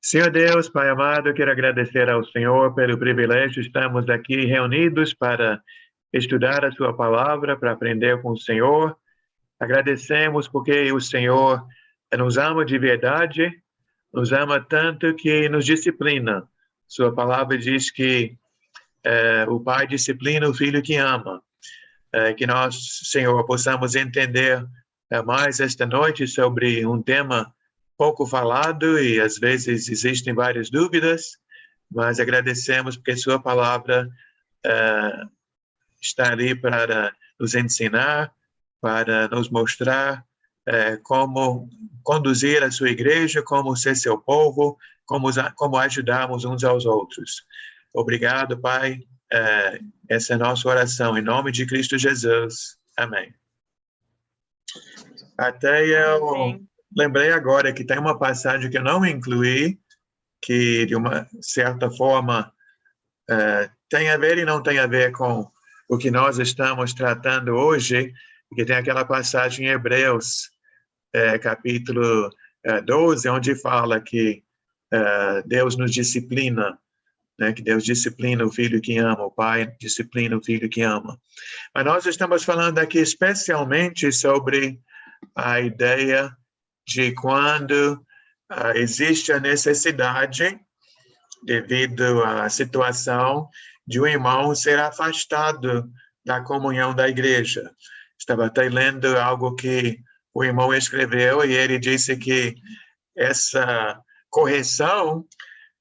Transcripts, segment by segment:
Senhor Deus, Pai amado, quero agradecer ao Senhor pelo privilégio de estarmos aqui reunidos para estudar a sua palavra, para aprender com o Senhor. Agradecemos porque o Senhor nos ama de verdade, nos ama tanto que nos disciplina. Sua palavra diz que o Pai disciplina o Filho que ama. Que nós, Senhor, possamos entender mais esta noite sobre um tema pouco falado e às vezes existem várias dúvidas, mas agradecemos porque sua palavra está ali para nos ensinar, para nos mostrar como conduzir a sua igreja, como ser seu povo, como ajudarmos uns aos outros. Obrigado, Pai. Essa é a nossa oração, em nome de Cristo Jesus. Amém. Até eu lembrei agora que tem uma passagem que eu não incluí, que de uma certa forma tem a ver e não tem a ver com o que nós estamos tratando hoje, que tem aquela passagem em Hebreus, capítulo 12, onde fala que Deus nos disciplina, né, que Deus disciplina o filho que ama, o pai disciplina o filho que ama. Mas nós estamos falando aqui especialmente sobre a ideia de quando existe a necessidade, devido à situação, de um irmão ser afastado da comunhão da igreja. Estava até lendo algo que o irmão escreveu e ele disse que essa correção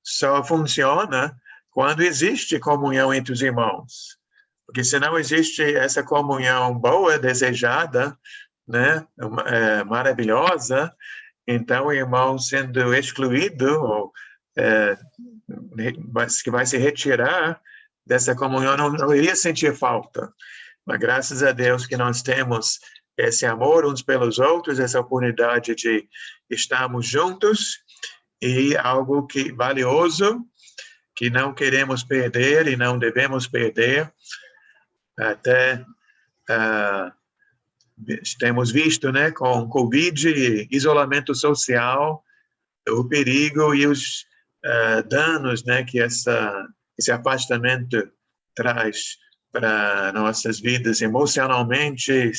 só funciona quando existe comunhão entre os irmãos. Porque se não existe essa comunhão boa, desejada, né, maravilhosa, então o irmão sendo excluído, ou que vai se retirar dessa comunhão, não iria sentir falta. Mas graças a Deus que nós temos esse amor uns pelos outros, essa oportunidade de estarmos juntos, e algo que valioso, que não queremos perder e não devemos perder. Até temos visto, né, com Covid e isolamento social, o perigo e os danos, né, que esse afastamento traz para nossas vidas emocionalmente,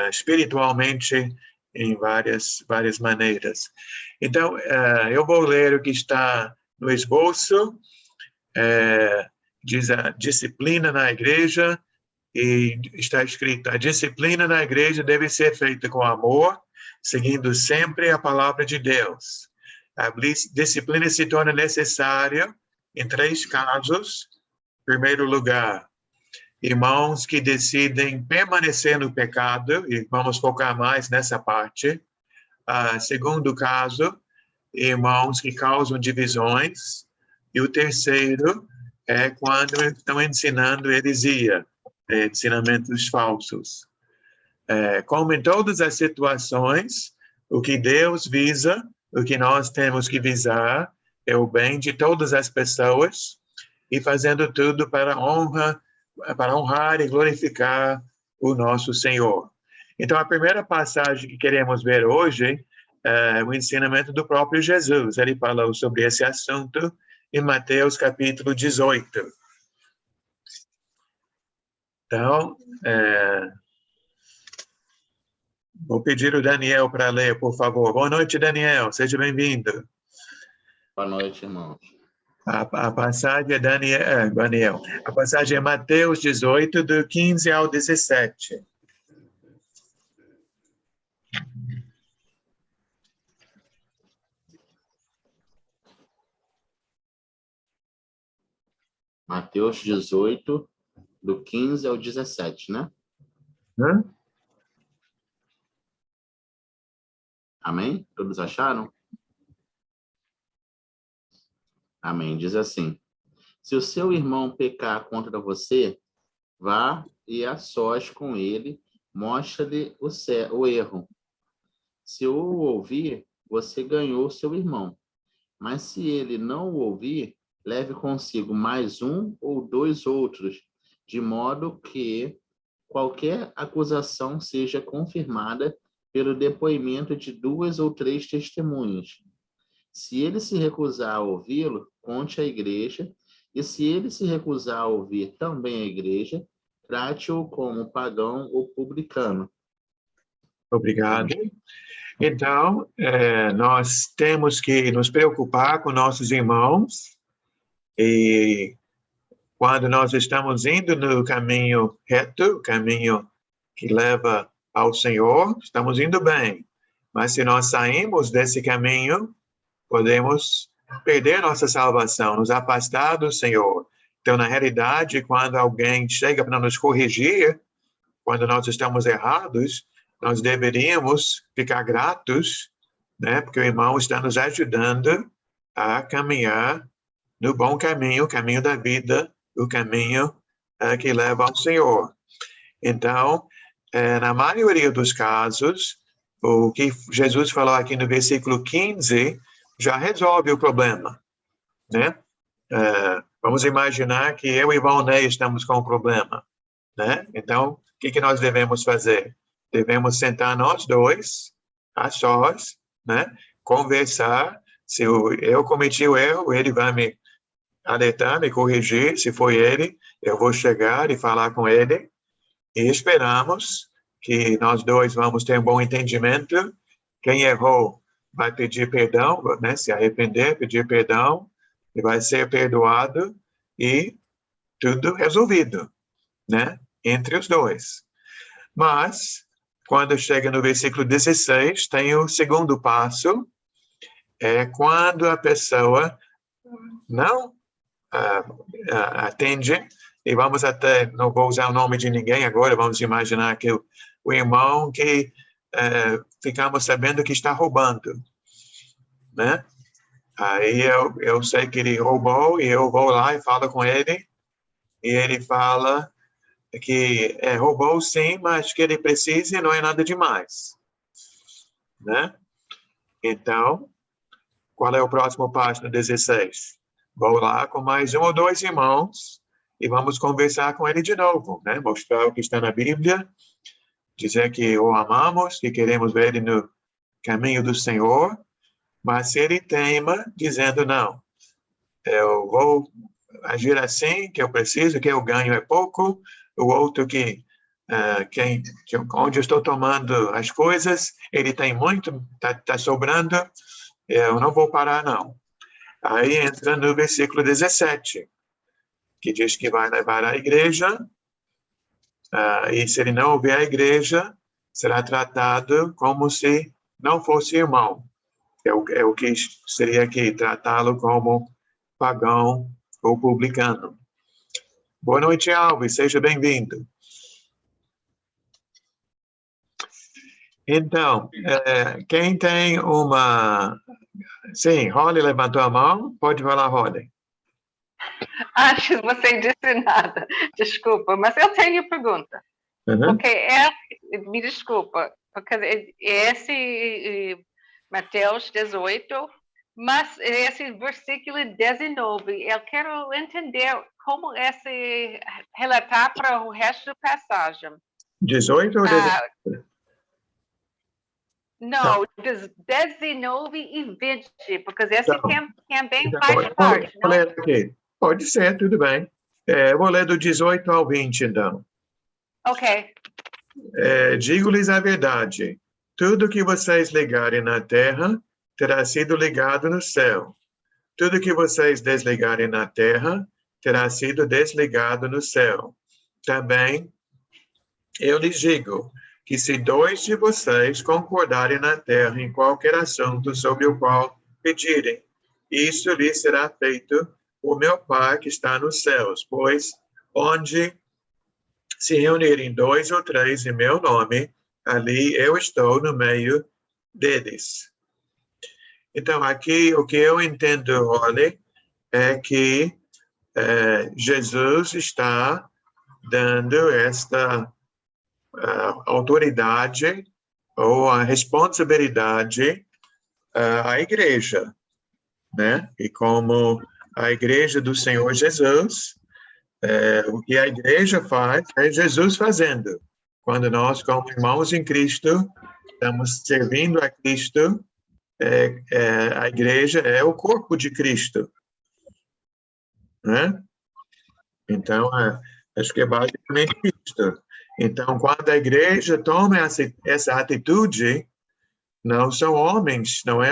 espiritualmente, em várias maneiras. Então, eu vou ler o que está no esboço, diz a disciplina na igreja, e está escrito: a disciplina na igreja deve ser feita com amor, seguindo sempre a palavra de Deus. A disciplina se torna necessária em 3 casos. Em primeiro lugar, irmãos que decidem permanecer no pecado, e vamos focar mais nessa parte. Segundo caso, irmãos que causam divisões. E o terceiro é quando estão ensinando heresia, ensinamentos falsos. Como em todas as situações, o que Deus visa, o que nós temos que visar, é o bem de todas as pessoas, e fazendo tudo para honrar e glorificar o nosso Senhor. Então, a primeira passagem que queremos ver hoje é o ensinamento do próprio Jesus. Ele falou sobre esse assunto em Mateus capítulo 18. Então, vou pedir o Daniel para ler, por favor. Boa noite, Daniel. Seja bem-vindo. Boa noite, irmãos. A passagem é Daniel. A passagem é Mateus 18, do 15 ao 17. Mateus 18, do 15 ao 17, né? Amém? Todos acharam? Amém. Diz assim: se o seu irmão pecar contra você, vá e a sós com ele, mostre-lhe o erro. Se o ouvir, você ganhou seu irmão. Mas se ele não o ouvir, leve consigo mais 1 ou 2 outros, de modo que qualquer acusação seja confirmada pelo depoimento de 2 ou 3 testemunhas. Se ele se recusar a ouvi-lo, conte à igreja, e se ele se recusar a ouvir também a igreja, trate-o como pagão ou publicano. Obrigado. Então, nós temos que nos preocupar com nossos irmãos, e quando nós estamos indo no caminho reto, o caminho que leva ao Senhor, estamos indo bem. Mas se nós saímos desse caminho, podemos perder nossa salvação, nos afastar do Senhor. Então, na realidade, quando alguém chega para nos corrigir, quando nós estamos errados, nós deveríamos ficar gratos, né? Porque o irmão está nos ajudando a caminhar no bom caminho, o caminho da vida, o caminho que leva ao Senhor. Então, na maioria dos casos, o que Jesus falou aqui no versículo 15 já resolve o problema, né? Vamos imaginar que eu e Valnei estamos com um problema, né? Então, o que nós devemos fazer? Devemos sentar nós dois, a sós, né? Conversar. Se eu cometi o erro, ele vai me alertar, me corrigir. Se foi ele, eu vou chegar e falar com ele. E esperamos que nós dois vamos ter um bom entendimento. Quem errou vai pedir perdão, né? Se arrepender, pedir perdão, e vai ser perdoado e tudo resolvido, né? Entre os dois. Mas, quando chega no versículo 16, tem o segundo passo, quando a pessoa não atende, e vamos até, não vou usar o nome de ninguém agora, vamos imaginar que o irmão que ficamos sabendo que está roubando, né? Aí eu sei que ele roubou e eu vou lá e falo com ele, e ele fala que roubou sim, mas que ele precisa e não é nada demais, né? Então, qual é o próximo passo no 16? Vou lá com mais um ou dois irmãos e vamos conversar com ele de novo, né? Mostrar o que está na Bíblia, dizer que o amamos, que queremos ver ele no caminho do Senhor, mas se ele teima, dizendo, não, eu vou agir assim, que eu preciso, que eu ganho é pouco, o outro onde eu estou tomando as coisas, ele tem muito, tá sobrando, eu não vou parar, não. Aí entra no versículo 17, que diz que vai levar à igreja, e se ele não ouvir a igreja, será tratado como se não fosse irmão. É o que seria aqui, tratá-lo como pagão ou publicano. Boa noite, Alves, seja bem-vindo. Então, quem tem uma... Sim, Holly levantou a mão, pode falar, Holly. Acho que você disse nada, desculpa, mas eu tenho pergunta. Porque me desculpa, porque esse Mateus 18, mas esse versículo 19, eu quero entender como esse relatar para o resto da passagem. 18 ou 19? Não, 19 e 20, porque esse também faz parte. Vou ler aqui. Pode ser, tudo bem. Eu vou ler do 18 ao 20, então. Ok. Digo-lhes a verdade, tudo que vocês ligarem na terra terá sido ligado no céu. Tudo que vocês desligarem na terra terá sido desligado no céu. Também eu lhes digo que se 2 de vocês concordarem na terra em qualquer assunto sobre o qual pedirem, isso lhes será feito por meu Pai que está nos céus, pois onde se reunirem 2 ou 3 em meu nome, ali eu estou no meio deles. Então, aqui o que eu entendo, Holly, é que Jesus está dando esta autoridade ou a responsabilidade à igreja, né? E como a igreja do Senhor Jesus, o que a igreja faz é Jesus fazendo. Quando nós, como irmãos em Cristo, estamos servindo a Cristo, a igreja é o corpo de Cristo, né? Então, acho que é basicamente isso. Então, quando a igreja toma essa atitude, não são homens, não é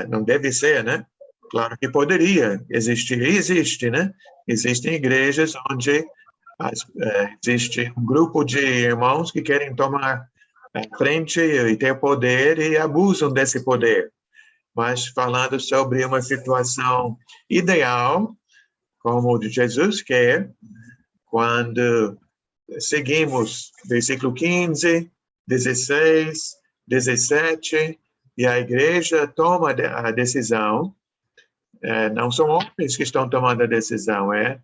não deve ser, né? Claro que poderia existir, e existe, né? Existem igrejas onde existe um grupo de irmãos que querem tomar a frente e ter poder e abusam desse poder. Mas falando sobre uma situação ideal, como o de Jesus quer, quando seguimos versículo 15, 16, 17, e a igreja toma a decisão, não são homens que estão tomando a decisão, é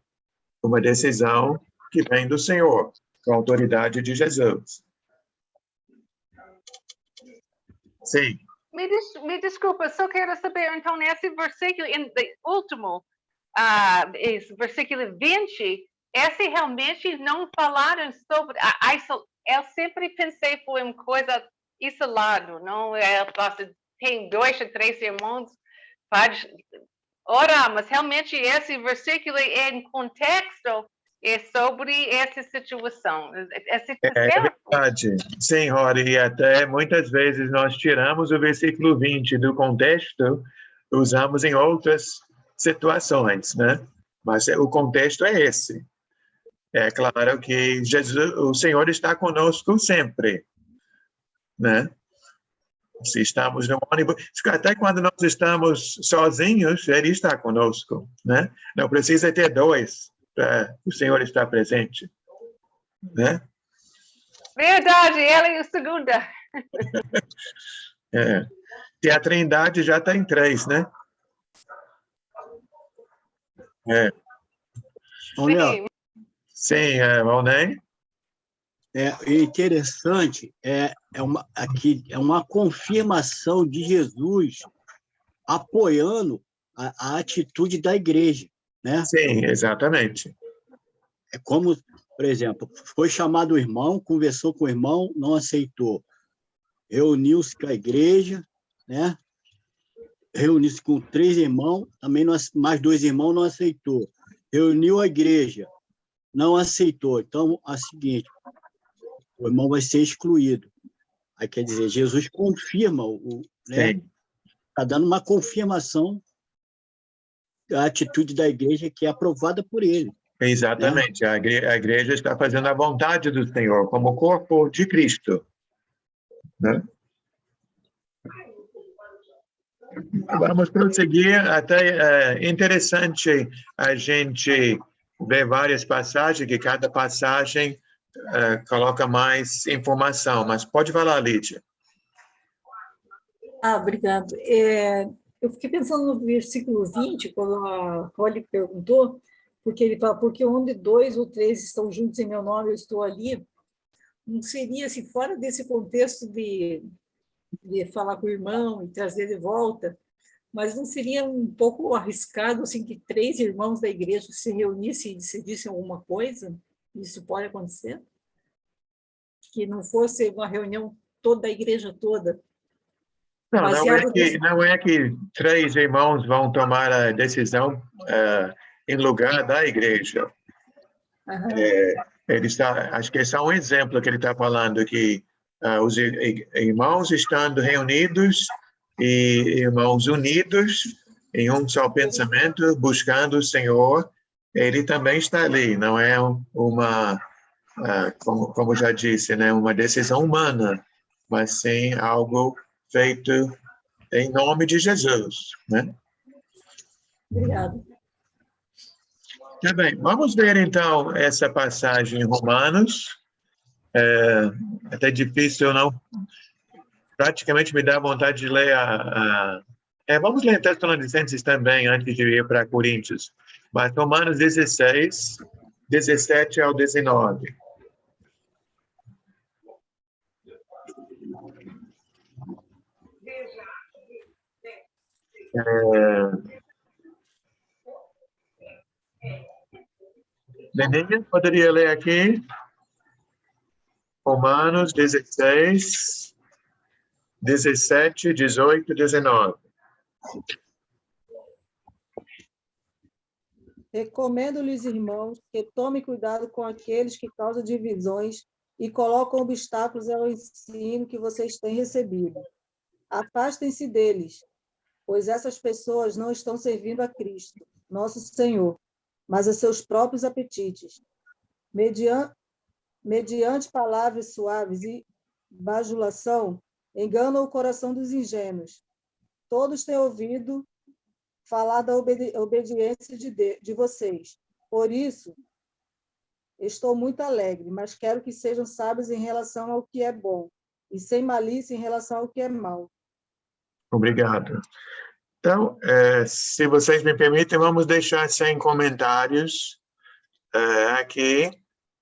uma decisão que vem do Senhor, com a autoridade de Jesus. Sim. Me desculpa, só quero saber, então, nesse versículo, último, versículo 20, esse realmente não falaram sobre... Eu sempre pensei foi uma coisa isolada, não é? Tem 2 ou 3 irmãos, pode orar, mas realmente esse versículo em contexto é sobre essa situação. É verdade. Sim, Rory, e até muitas vezes nós tiramos o versículo 20 do contexto, usamos em outras situações, né? Mas o contexto é esse. É claro que o Senhor está conosco sempre, né? Se estamos no ônibus, até quando nós estamos sozinhos, Ele está conosco, né? Não precisa ter 2 para o Senhor estar presente, né? Verdade, ela é a segunda. E a Trindade já está em 3, né? Sim, Valnei? É interessante, aqui é uma confirmação de Jesus apoiando a atitude da igreja, né? Sim, exatamente. É como, por exemplo, foi chamado o irmão, conversou com o irmão, não aceitou. Reuniu-se com a igreja, né? Reuniu-se com 3 irmãos, também mais 2 irmãos não aceitou. Reuniu a igreja, não aceitou. Então, é o seguinte, o irmão vai ser excluído. Aí, quer dizer, Jesus confirma, né? Está dando uma confirmação da atitude da igreja que é aprovada por ele. Exatamente. Né? A igreja está fazendo a vontade do Senhor, como corpo de Cristo. Né? Vamos prosseguir. Até interessante a gente ver várias passagens, que cada passagem coloca mais informação. Mas pode falar, Lídia. Obrigado. Eu fiquei pensando no versículo 20, quando a Holly perguntou, porque ele fala, porque onde 2 ou 3 estão juntos em meu nome, eu estou ali. Não seria, se fora desse contexto de falar com o irmão e trazer de volta, mas não seria um pouco arriscado assim, que 3 irmãos da igreja se reunissem e decidissem alguma coisa? Isso pode acontecer? Que não fosse uma reunião toda da igreja toda? Não é que 3 irmãos vão tomar a decisão em lugar da igreja. Acho que esse é um exemplo que ele está falando, que os irmãos estando reunidos e irmãos unidos em um só pensamento, buscando o Senhor, ele também está ali. Não é uma, como já disse, né, uma decisão humana, mas sim algo feito em nome de Jesus, né? Obrigada. Tá bem, vamos ver então essa passagem em Romanos. Até difícil, não? Praticamente me dá vontade de ler vamos ler Tessalonicenses também, antes de ir para Coríntios. Mas Romanos 16, 17 ao 19. Leninha, poderia ler aqui? Romanos 16, 17, 18, 19. Recomendo-lhes, irmãos, que tomem cuidado com aqueles que causam divisões e colocam obstáculos ao ensino que vocês têm recebido. Afastem-se deles, pois essas pessoas não estão servindo a Cristo, nosso Senhor, mas a seus próprios apetites. Mediante palavras suaves e bajulação, enganam o coração dos ingênuos. Todos têm ouvido falar da obediência de vocês. Por isso, estou muito alegre, mas quero que sejam sábios em relação ao que é bom e sem malícia em relação ao que é mal. Obrigado. Então, se vocês me permitem, vamos deixar sem comentários aqui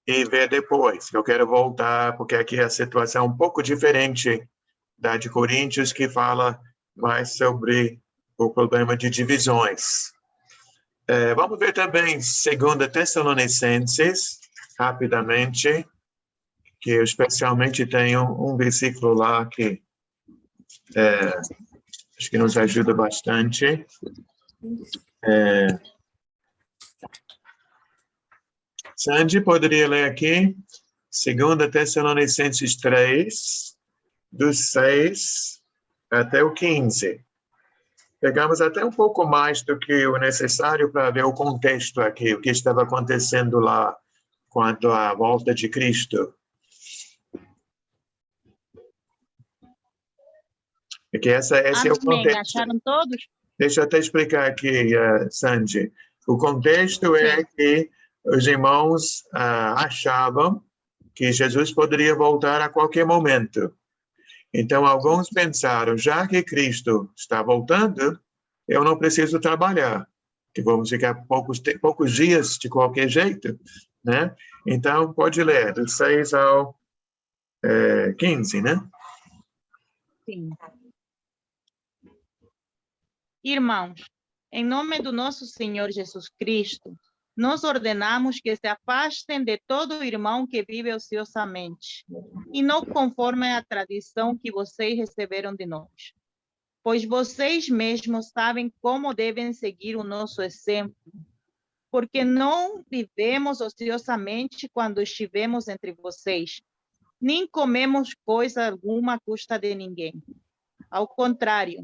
e ver depois. Eu quero voltar, porque aqui a situação é um pouco diferente da de Coríntios, que fala mais sobre o problema de divisões. Vamos ver também 2 Tessalonicenses, rapidamente, que eu especialmente tenho um versículo lá que acho que nos ajuda bastante. Sandy, poderia ler aqui? 2 Tessalonicenses 3, dos 6 até o 15. Pegamos até um pouco mais do que o necessário para ver o contexto aqui, o que estava acontecendo lá quanto à volta de Cristo. Porque esse é o contexto. Acharam todos? Deixa eu até explicar aqui, Sandy. O contexto é que os irmãos achavam que Jesus poderia voltar a qualquer momento. Então, alguns pensaram, já que Cristo está voltando, eu não preciso trabalhar, que vamos ficar poucos dias de qualquer jeito, né? Então, pode ler, do 6 ao 15, né? Sim. Irmãos, em nome do nosso Senhor Jesus Cristo, nós ordenamos que se afastem de todo irmão que vive ociosamente, e não conforme a tradição que vocês receberam de nós. Pois vocês mesmos sabem como devem seguir o nosso exemplo, porque não vivemos ociosamente quando estivemos entre vocês, nem comemos coisa alguma à custa de ninguém. Ao contrário,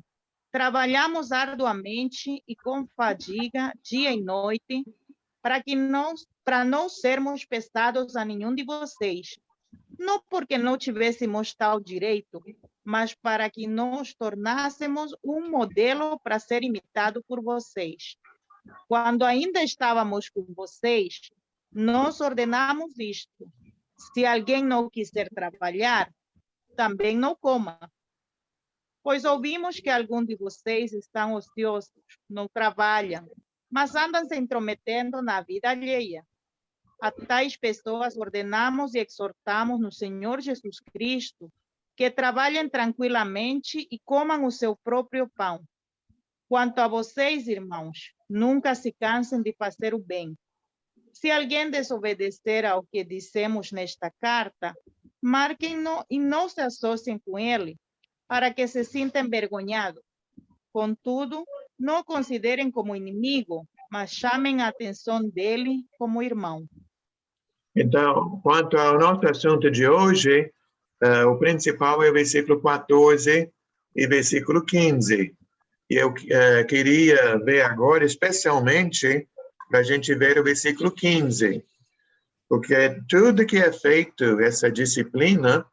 trabalhamos arduamente e com fadiga, dia e noite, para não sermos pesados a nenhum de vocês, não porque não tivéssemos tal direito, mas para que nos tornássemos um modelo para ser imitado por vocês. Quando ainda estávamos com vocês, nós ordenamos isto: se alguém não quiser trabalhar, também não coma. Pois ouvimos que alguns de vocês estão ociosos, não trabalham, mas andam se intrometendo na vida alheia. A tais pessoas ordenamos e exortamos no Senhor Jesus Cristo que trabalhem tranquilamente e comam o seu próprio pão. Quanto a vocês, irmãos, nunca se cansem de fazer o bem. Se alguém desobedecer ao que dissemos nesta carta, marquem-no e não se associem com ele, para que se sinta envergonhado. Contudo, não o considerem como inimigo, mas chamem a atenção dele como irmão. Então, quanto ao nosso assunto de hoje, o principal é o versículo 14 e versículo 15. E eu queria ver agora, especialmente, para a gente ver o versículo 15. Porque tudo que é feito, essa disciplina,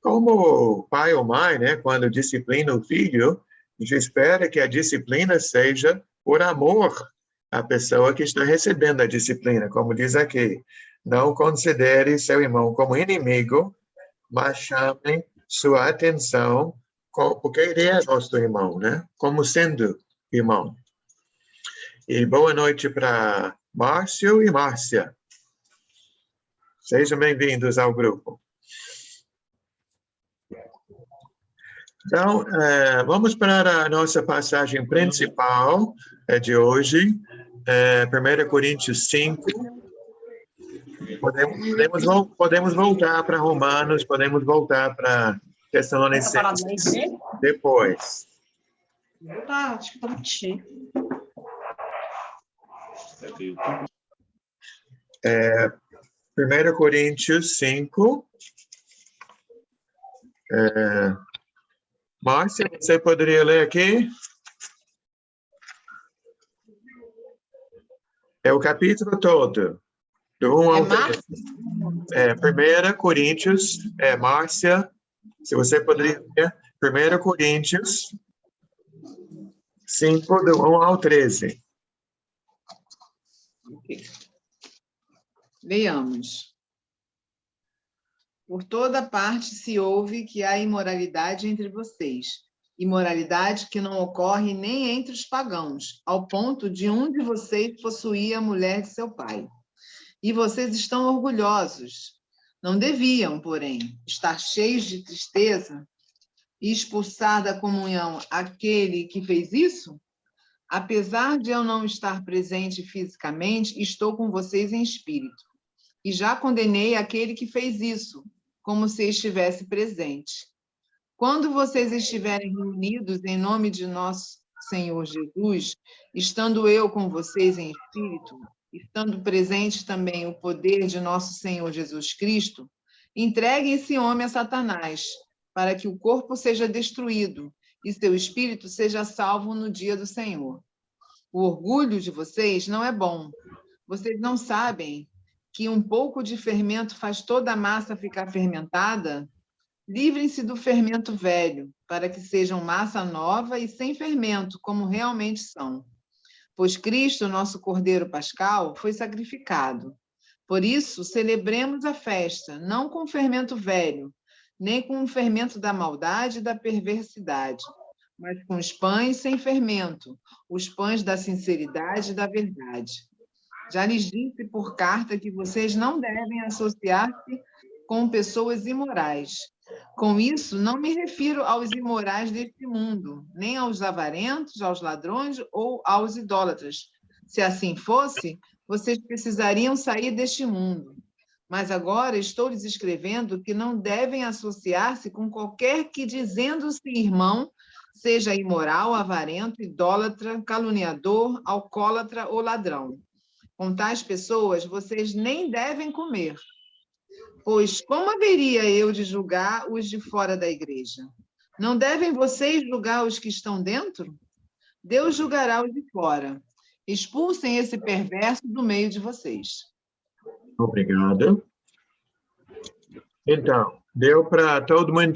como pai ou mãe, né, quando disciplina o filho, a gente espera que a disciplina seja por amor à pessoa que está recebendo a disciplina, como diz aqui. Não considere seu irmão como inimigo, mas chame sua atenção, porque ele é nosso irmão, né? Como sendo irmão. E boa noite para Márcio e Márcia. Sejam bem-vindos ao grupo. Então, vamos para a nossa passagem principal de hoje, 1 Coríntios 5. Podemos voltar para Romanos, podemos voltar para Tessalonicenses depois. Acho que tá muito cheio. 1 Coríntios 5. Márcia, você poderia ler aqui? É o capítulo todo, do 1 ao 3. 1 Coríntios, Márcia, se você poderia ler, 1 Coríntios 5, do 1 ao 13. Okay. Leiamos. Por toda parte se ouve que há imoralidade entre vocês, imoralidade que não ocorre nem entre os pagãos, ao ponto de um de vocês possuir a mulher de seu pai. E vocês estão orgulhosos. Não deviam, porém, estar cheios de tristeza e expulsar da comunhão aquele que fez isso? Apesar de eu não estar presente fisicamente, estou com vocês em espírito. E já condenei aquele que fez isso, como se estivesse presente. Quando vocês estiverem reunidos em nome de nosso Senhor Jesus, estando eu com vocês em espírito, estando presente também o poder de nosso Senhor Jesus Cristo, entreguem esse homem a Satanás, para que o corpo seja destruído e seu espírito seja salvo no dia do Senhor. O orgulho de vocês não é bom. Vocês não sabem que um pouco de fermento faz toda a massa ficar fermentada? Livrem-se do fermento velho, para que sejam massa nova e sem fermento, como realmente são. Pois Cristo, nosso Cordeiro Pascal, foi sacrificado. Por isso, celebremos a festa, não com fermento velho, nem com o fermento da maldade e da perversidade, mas com os pães sem fermento, os pães da sinceridade e da verdade. Já lhes disse por carta que vocês não devem associar-se com pessoas imorais. Com isso, não me refiro aos imorais deste mundo, nem aos avarentos, aos ladrões ou aos idólatras. Se assim fosse, vocês precisariam sair deste mundo. Mas agora estou lhes escrevendo que não devem associar-se com qualquer que, dizendo-se irmão, seja imoral, avarento, idólatra, caluniador, alcoólatra ou ladrão. Com tais pessoas, vocês nem devem comer. Pois como haveria eu de julgar os de fora da igreja? Não devem vocês julgar os que estão dentro? Deus julgará os de fora. Expulsem esse perverso do meio de vocês. Obrigado. Então, deu para todo mundo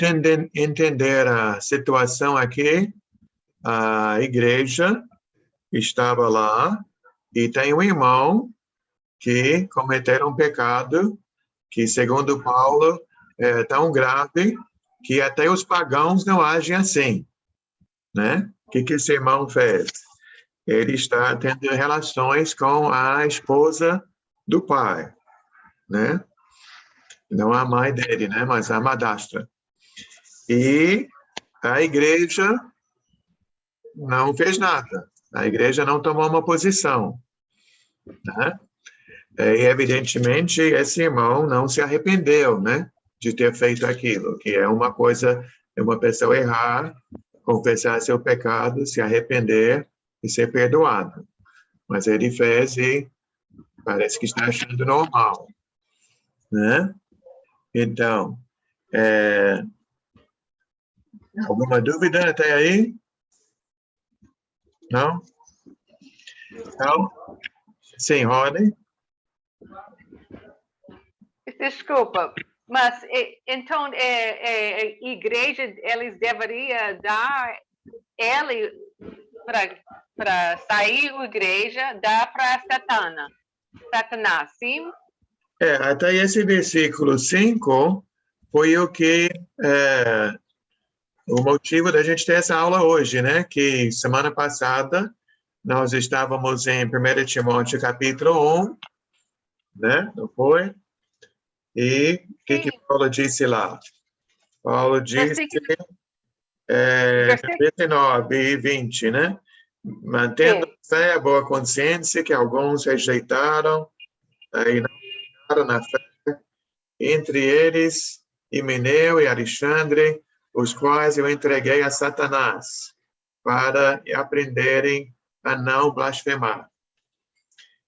entender a situação aqui. A igreja estava lá e tem um irmão que cometeram um pecado que, segundo Paulo, é tão grave que até os pagãos não agem assim, né? O que esse irmão fez? Ele está tendo relações com a esposa do pai, né? Não a mãe dele, né? Mas a madrasta. E a igreja não fez nada. A igreja não tomou uma posição, né? E, evidentemente, esse irmão não se arrependeu, né, de ter feito aquilo, que é uma coisa, é uma pessoa errar, confessar seu pecado, se arrepender e ser perdoado. Mas ele fez e parece que está achando normal, né? Então, alguma dúvida até aí? Não? Então, sim, Rodney? Desculpa, mas então a igreja, eles deveriam dar ele para sair da igreja, dar para Satanás, sim? Até esse versículo 5 foi o que o motivo da gente ter essa aula hoje, né? Que semana passada nós estávamos em 1 Timóteo capítulo 1, né? Não foi? E o que Paulo disse lá? Paulo disse, 19 e 20, né? Mantendo fé, a boa consciência, que alguns rejeitaram e não ficaram na fé, entre eles Himeneu e Alexandre, os quais eu entreguei a Satanás, para aprenderem a não blasfemar.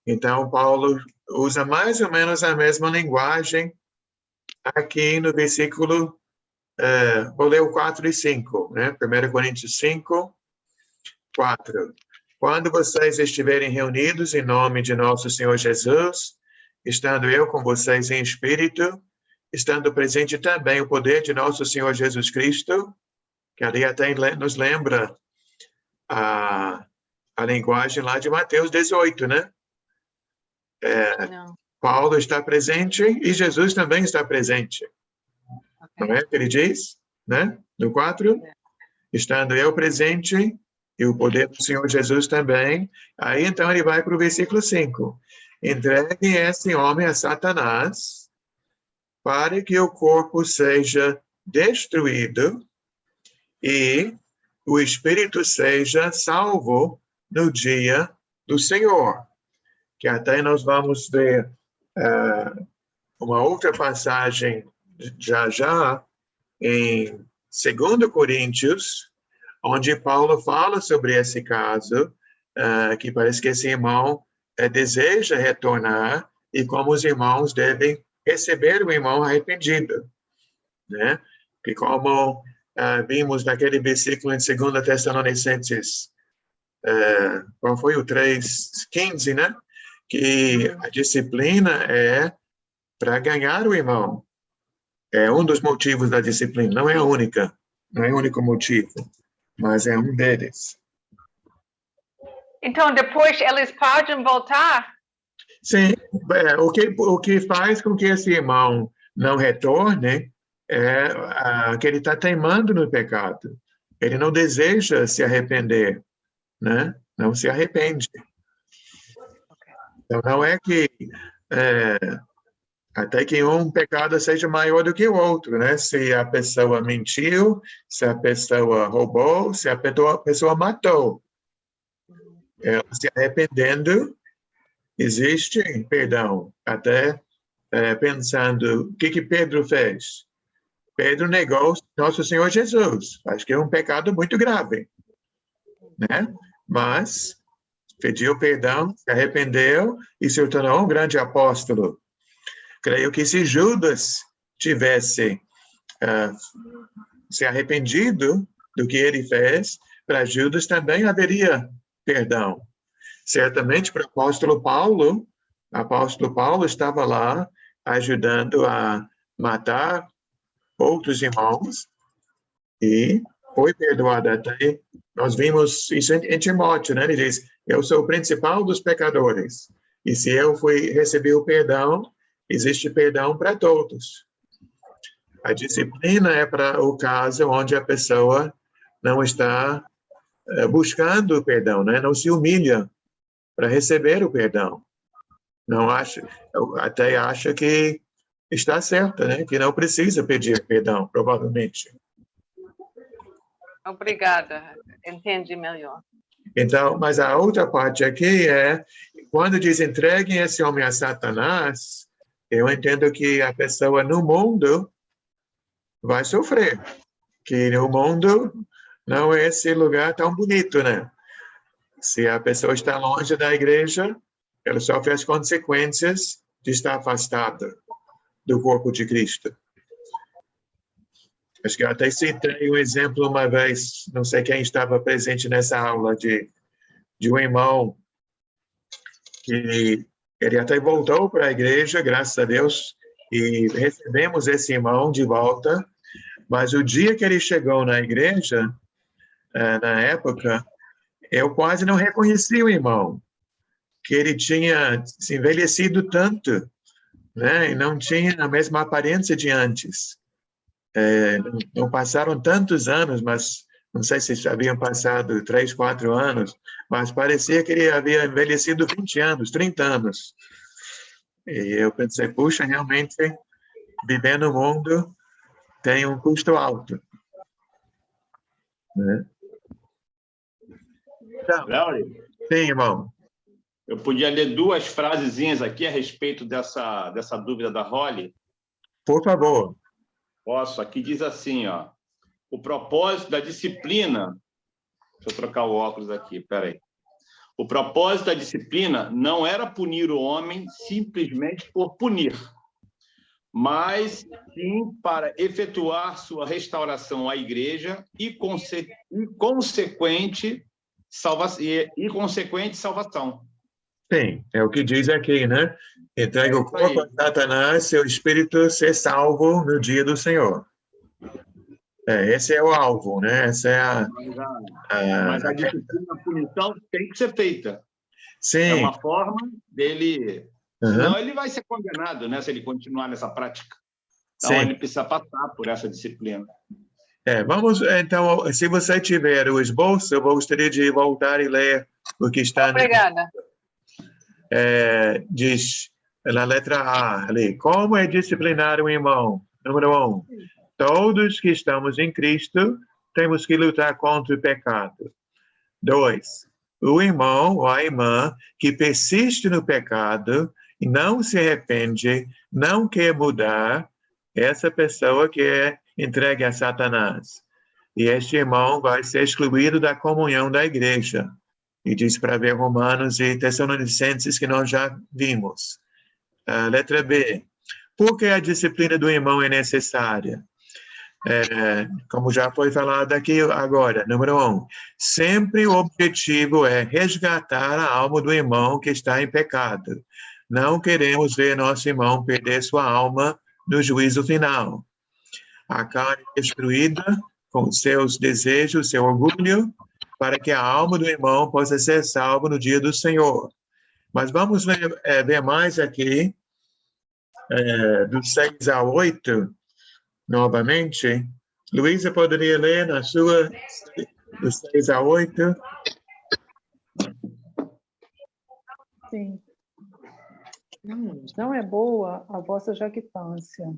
Então, Paulo usa mais ou menos a mesma linguagem aqui no versículo, vou ler o 4 e 5, né? 1 Coríntios 5, 4. Quando vocês estiverem reunidos em nome de nosso Senhor Jesus, estando eu com vocês em espírito, estando presente também o poder de nosso Senhor Jesus Cristo, que ali até nos lembra a linguagem lá de Mateus 18, né? Paulo está presente e Jesus também está presente. Okay. Não é que ele diz, né? No 4, estando eu presente e o poder do Senhor Jesus também. Aí, então, ele vai para o versículo 5. Entregue esse homem a Satanás para que o corpo seja destruído e o espírito seja salvo no dia do Senhor. Que até nós vamos ver uma outra passagem já em 2 Coríntios, onde Paulo fala sobre esse caso, que parece que esse irmão deseja retornar e como os irmãos devem receber o irmão arrependido, né? Que como vimos naquele versículo em 2 Tessalonicenses, qual foi o 3:15, né? Que a disciplina é para ganhar o irmão. É um dos motivos da disciplina, não é a única, não é o único motivo, mas é um deles. Então, depois eles podem voltar? Sim, o que faz com que esse irmão não retorne é que ele está teimando no pecado. Ele não deseja se arrepender, né? Não se arrepende. Então, não é que até que um pecado seja maior do que o outro, né? Se a pessoa mentiu, se a pessoa roubou, se a pessoa matou. Ela se arrependendo, existe perdão. Até pensando, o que Pedro fez? Pedro negou nosso Senhor Jesus. Acho que é um pecado muito grave, né? Mas pediu perdão, se arrependeu e se tornou um grande apóstolo. Creio que se Judas tivesse se arrependido do que ele fez, para Judas também haveria perdão. Certamente para o apóstolo Paulo estava lá ajudando a matar outros irmãos e foi perdoado até. Nós vimos isso em Timóteo, né? Ele diz, eu sou o principal dos pecadores e se eu receber o perdão, existe perdão para todos. A disciplina é para o caso onde a pessoa não está buscando o perdão, né? Não se humilha para receber o perdão. Até acha que está certa, né? Que não precisa pedir perdão, provavelmente. Obrigada, entendi melhor. Então, mas a outra parte aqui quando diz entreguem esse homem a Satanás, eu entendo que a pessoa no mundo vai sofrer, que no mundo não é esse lugar tão bonito, né? Se a pessoa está longe da igreja, ela sofre as consequências de estar afastada do corpo de Cristo. Acho que eu até citei um exemplo uma vez, não sei quem estava presente nessa aula, de um irmão que ele até voltou para a igreja, graças a Deus, e recebemos esse irmão de volta, mas o dia que ele chegou na igreja, na época, eu quase não reconheci o irmão, que ele tinha se envelhecido tanto, né, e não tinha a mesma aparência de antes. Não passaram tantos anos, mas não sei se haviam passado 3, 4 anos, mas parecia que ele havia envelhecido 20 anos, 30 anos. E eu pensei, puxa, realmente, viver no mundo tem um custo alto. Né? Então, sim, irmão. Eu podia ler 2 frasezinhas aqui a respeito dessa dúvida da Holly? Por favor. Posso. Aqui diz assim, ó. o propósito da disciplina... Deixa eu trocar o óculos aqui, peraí. O propósito da disciplina não era punir o homem simplesmente por punir, mas sim para efetuar sua restauração à igreja e consequente salvação. Sim, é o que diz aqui, né? Entrega o corpo a Satanás, seu espírito ser salvo no dia do Senhor. Esse é o alvo, né? Essa é Mas a disciplina, a punição tem que ser feita. Sim. É uma forma dele... Senão ele vai ser condenado, né? Se ele continuar nessa prática. Então, ele precisa passar por essa disciplina. Vamos, então, se você tiver o esboço, eu gostaria de voltar e ler o que está... Obrigada. Diz na letra A, ali, como é disciplinar o irmão? Número 1, todos que estamos em Cristo temos que lutar contra o pecado. 2, o irmão ou a irmã que persiste no pecado e não se arrepende, não quer mudar, essa pessoa que é entregue a Satanás. E este irmão vai ser excluído da comunhão da igreja. E diz para ver Romanos e Tessalonicenses que nós já vimos. Letra B. Por que a disciplina do irmão é necessária? Como já foi falado aqui agora, número 1, sempre o objetivo é resgatar a alma do irmão que está em pecado. Não queremos ver nosso irmão perder sua alma no juízo final. A carne destruída com seus desejos, seu orgulho, para que a alma do irmão possa ser salva no dia do Senhor. Mas vamos ver mais aqui, do 6 a 8, novamente. Luísa, poderia ler na sua, do 6 a 8? Sim. Não é boa a vossa jactância.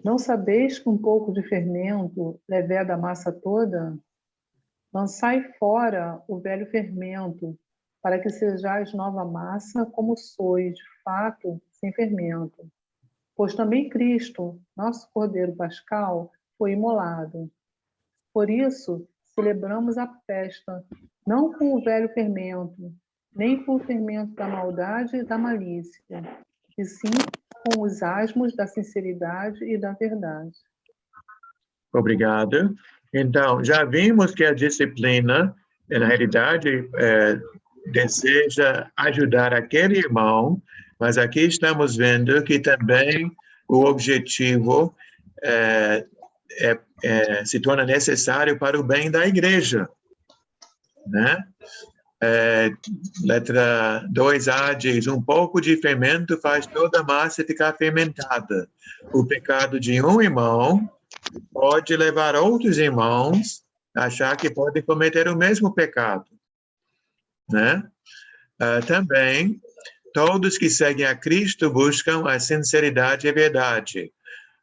Não sabeis que um pouco de fermento leveda a massa toda? Lançai fora o velho fermento, para que sejais nova massa, como sois, de fato, sem fermento. Pois também Cristo, nosso Cordeiro Pascal, foi imolado. Por isso, celebramos a festa, não com o velho fermento, nem com o fermento da maldade e da malícia, e sim com os asmos da sinceridade e da verdade. Obrigado. Então, já vimos que a disciplina, na realidade, deseja ajudar aquele irmão, mas aqui estamos vendo que também o objetivo se torna necessário para o bem da igreja, né? Letra 2A diz, um pouco de fermento faz toda a massa ficar fermentada. O pecado de um irmão pode levar outros irmãos a achar que podem cometer o mesmo pecado, né? Também, todos que seguem a Cristo buscam a sinceridade e a verdade.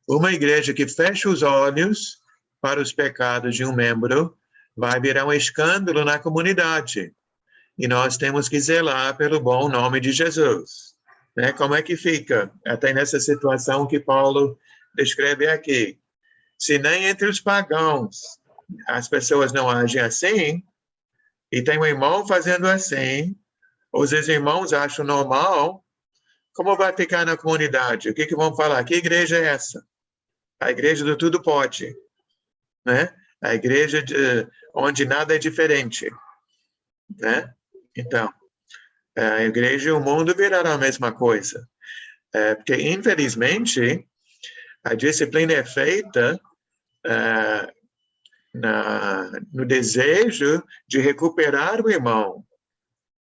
Uma igreja que fecha os olhos para os pecados de um membro vai virar um escândalo na comunidade. E nós temos que zelar pelo bom nome de Jesus. Né? Como é que fica? Até nessa situação que Paulo descreve aqui. Se nem entre os pagãos as pessoas não agem assim, e tem um irmão fazendo assim, os irmãos acham normal, como vai ficar na comunidade? O que vão falar? Que igreja é essa? A igreja do tudo pode. Né? A igreja onde nada é diferente. Né? Então, a igreja e o mundo virarão a mesma coisa. Porque, infelizmente, a disciplina é feita no desejo de recuperar o irmão.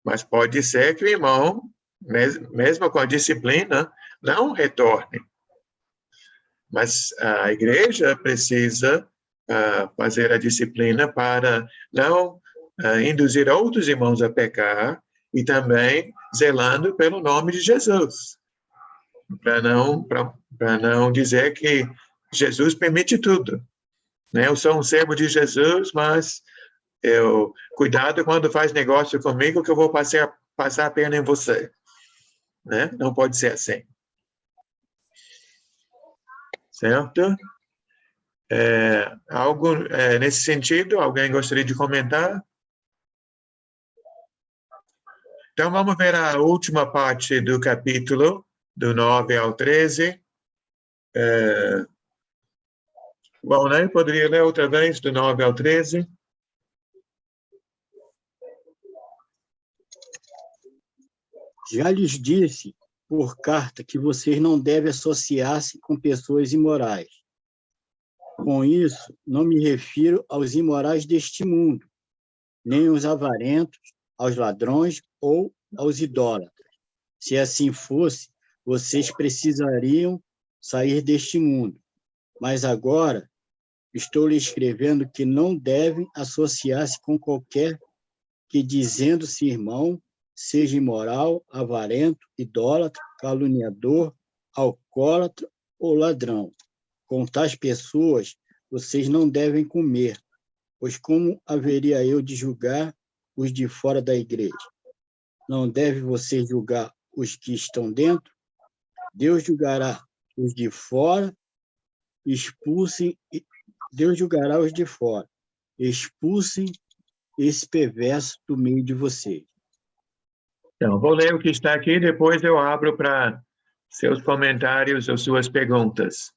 Mas pode ser que o irmão, mesmo com a disciplina, não retorne. Mas a igreja precisa fazer a disciplina para não induzir outros irmãos a pecar e também zelando pelo nome de Jesus. Para não dizer que Jesus permite tudo. Né? Eu sou um servo de Jesus, mas cuidado quando faz negócio comigo que eu vou passar a perna em você. Né? Não pode ser assim. Certo? Algo nesse sentido? Alguém gostaria de comentar? Então, vamos ver a última parte do capítulo, do 9 ao 13. Bom, né? Poderia ler outra vez, do 9 ao 13? Já lhes disse por carta que vocês não devem associar-se com pessoas imorais. Com isso, não me refiro aos imorais deste mundo, nem aos avarentos, aos ladrões ou aos idólatras. Se assim fosse, vocês precisariam sair deste mundo. Mas agora estou lhe escrevendo que não devem associar-se com qualquer que, dizendo-se irmão, seja imoral, avarento, idólatra, caluniador, alcoólatra ou ladrão. Com tais pessoas, vocês não devem comer, pois como haveria eu de julgar os de fora da igreja? Não deve você julgar os que estão dentro? Deus julgará os de fora, Deus julgará os de fora. Expulsem esse perverso do meio de vocês. Então, vou ler o que está aqui, depois eu abro para seus comentários ou suas perguntas.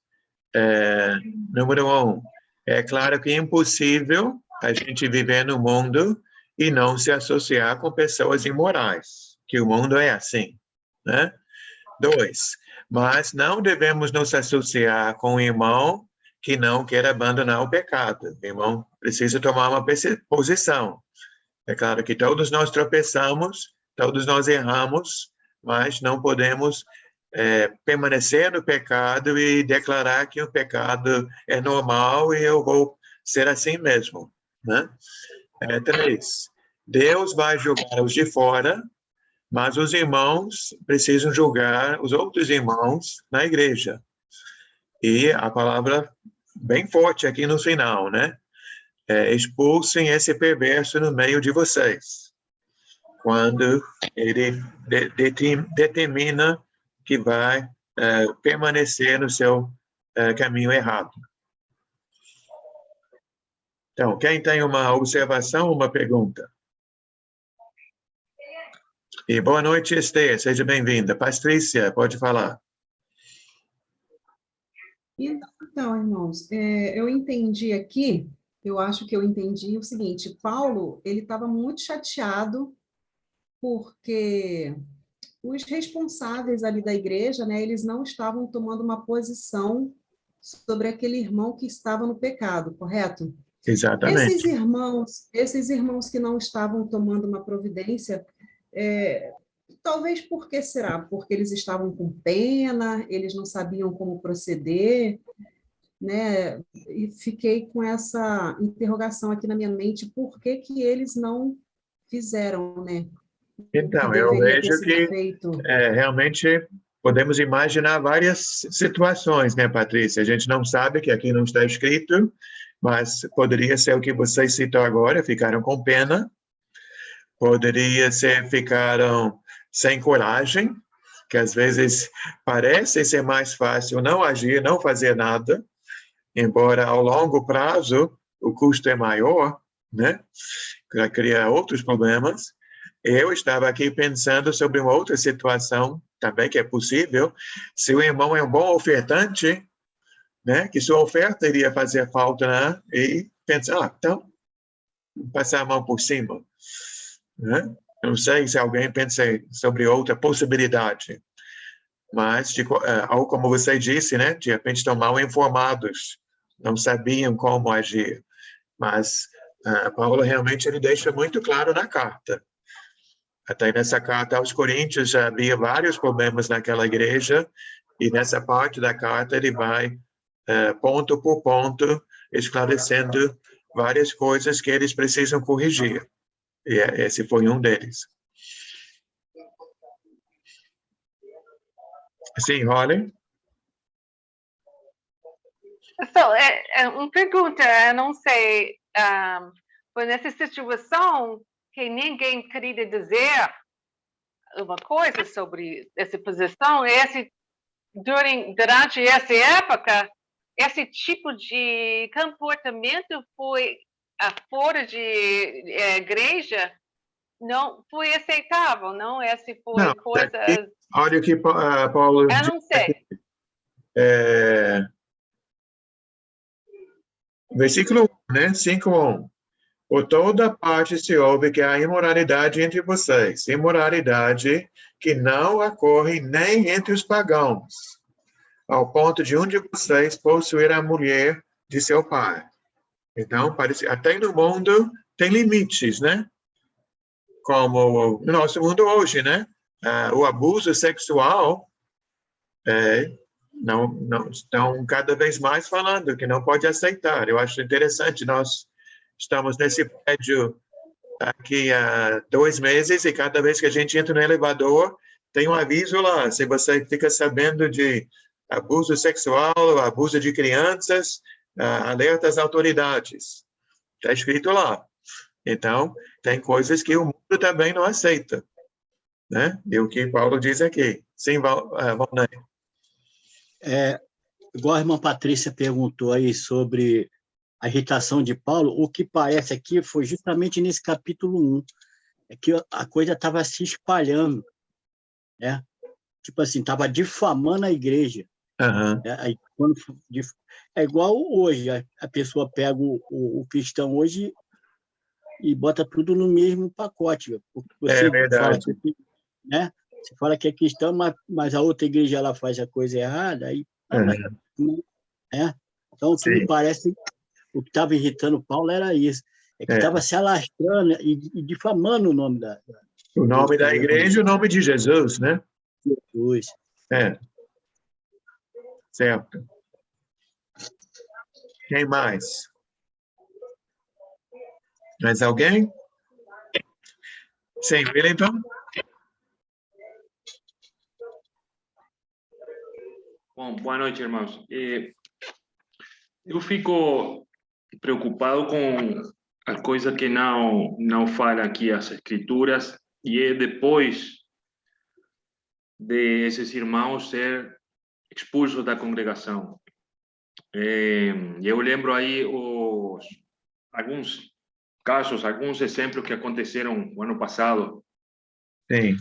Número 1, é claro que é impossível a gente viver no mundo e não se associar com pessoas imorais, que o mundo é assim, né? 2, mas não devemos nos associar com um irmão que não quer abandonar o pecado. O irmão precisa tomar uma posição. É claro que todos nós tropeçamos, todos nós erramos, mas não podemos permanecer no pecado e declarar que o pecado é normal e eu vou ser assim mesmo, né? 3, Deus vai julgar os de fora, mas os irmãos precisam julgar os outros irmãos na igreja. E a palavra bem forte aqui no final, né? Expulsem esse perverso no meio de vocês. Quando ele determina que vai permanecer no seu caminho errado. Então, quem tem uma observação, uma pergunta? E boa noite, Esther, seja bem-vinda. Patrícia, pode falar. Então, irmãos, eu entendi aqui, eu acho que eu entendi o seguinte, Paulo, ele estava muito chateado porque os responsáveis ali da igreja, né, eles não estavam tomando uma posição sobre aquele irmão que estava no pecado, correto? Exatamente. Esses irmãos que não estavam tomando uma providência, talvez por que será? Porque eles estavam com pena, eles não sabiam como proceder, né? E fiquei com essa interrogação aqui na minha mente, por que que eles não fizeram, né? Então, eu vejo que realmente podemos imaginar várias situações, né, Patrícia? A gente não sabe, que aqui não está escrito, mas poderia ser o que você citou agora, ficaram com pena, poderia ser ficaram sem coragem, que às vezes parece ser mais fácil não agir, não fazer nada, embora ao longo prazo o custo é maior, né? Para criar outros problemas. Eu estava aqui pensando sobre uma outra situação também que é possível. Se o irmão é um bom ofertante, né, que sua oferta iria fazer falta, né, e pensar, então, passar a mão por cima. Né? Não sei se alguém pensa sobre outra possibilidade, mas, ou como você disse, né, de repente estão mal informados, não sabiam como agir. Mas Paulo realmente ele deixa muito claro na carta. Até nessa carta aos Coríntios já havia vários problemas naquela igreja, e nessa parte da carta ele vai, ponto por ponto, esclarecendo várias coisas que eles precisam corrigir. E esse foi um deles. Sim, Holly? Uma pergunta, eu não sei, foi nessa situação que ninguém queria dizer uma coisa sobre essa posição, durante essa época, esse tipo de comportamento foi fora de igreja, não foi aceitável, não? Esse foi não, coisas... Olha o que Paulo... Eu não sei. Versículo 1, né? 5:1. Por toda parte se ouve que há imoralidade entre vocês, imoralidade que não ocorre nem entre os pagãos, ao ponto de um de vocês possuir a mulher de seu pai. Então, parece, até no mundo tem limites, né? Como no nosso mundo hoje, né? O abuso sexual não estão cada vez mais falando que não pode aceitar. Eu acho interessante, nós estamos nesse prédio aqui há 2 meses e cada vez que a gente entra no elevador, tem um aviso lá, se você fica sabendo de abuso sexual, abuso de crianças, alerta às autoridades. Está escrito lá. Então, tem coisas que o mundo também não aceita, né? E o que Paulo diz aqui. Sim, Valnei. Igual a irmã Patrícia perguntou aí sobre a irritação de Paulo, o que parece aqui foi justamente nesse capítulo 1, é que a coisa estava se espalhando, né? Tipo assim, estava difamando a igreja. Uhum. Aí, é igual hoje, a pessoa pega o cristão hoje e bota tudo no mesmo pacote. Você verdade. Fala que, né? Você fala que é cristão, mas a outra igreja ela faz a coisa errada, aí Então, o que me parece, o que estava irritando Paulo era isso, que estava se alastrando e difamando o nome o nome da igreja e o nome de Jesus, né? Jesus. Certo. Quem mais? Mais alguém? Sim, Wellington? Bom, boa noite, irmãos. Eu fico preocupado com a coisa que não fala aqui as escrituras, e é depois de esses irmãos ser expulsos da congregação. Eu lembro aí alguns casos, alguns exemplos que aconteceram no ano passado. Sim.